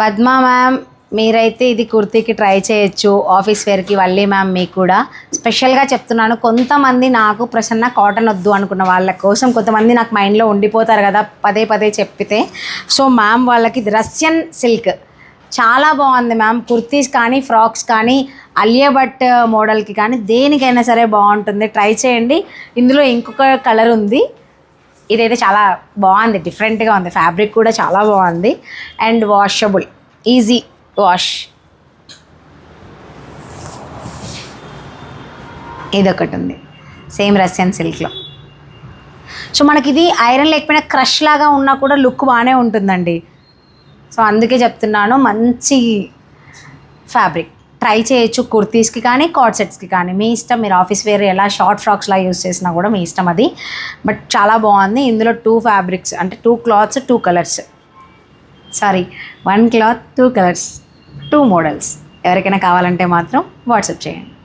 Padma ma'am, మీరైతే ఇది కుర్తీకి try చేయొచ్చు, ఆఫీస్ వేర్కి. వల్లి మ్యామ్, మీకు కూడా స్పెషల్గా చెప్తున్నాను. కొంతమంది నాకు ప్రసన్న కాటన్ వద్దు అనుకున్న వాళ్ళ కోసం, కొంతమంది నాకు మైండ్లో ఉండిపోతారు కదా పదే పదే చెప్పితే. సో మ్యామ్ వాళ్ళకి ఇది రష్యన్ సిల్క్ చాలా బాగుంది మ్యామ్. కుర్తీస్ కానీ, ఫ్రాక్స్ కానీ, అలియా భట్ మోడల్కి కానీ దేనికైనా సరే బాగుంటుంది. ట్రై చేయండి. ఇందులో ఇంకొక కలర్ ఉంది, ఇదైతే చాలా బాగుంది, డిఫరెంట్గా ఉంది. ఫ్యాబ్రిక్ కూడా చాలా బాగుంది అండ్ వాషబుల్, ఈజీ వాష్. ఇదొకటి ఉంది సేమ్ రష్యన్ సిల్క్లో. సో మనకి ఇది ఐరన్ లేకపోయినా క్రష్ లాగా ఉన్నా కూడా లుక్ బాగానే ఉంటుందండి. సో అందుకే చెప్తున్నాను, మంచి ఫ్యాబ్రిక్. ట్రై చేయొచ్చు కుర్తీస్కి కానీ, కార్డ్ సెట్స్కి కానీ, మీ ఇష్టం. మీరు ఆఫీస్ వేర్ ఎలా షార్ట్ ఫ్రాక్స్లా యూస్ చేసినా కూడా మీ ఇష్టం అది. బట్ చాలా బాగుంది. ఇందులో 2 ఫ్యాబ్రిక్స్, అంటే 2 clothes 2 colours, sorry 1 cloth 2 colours 2 models. ఎవరికైనా కావాలంటే మాత్రం వాట్సాప్ చేయండి.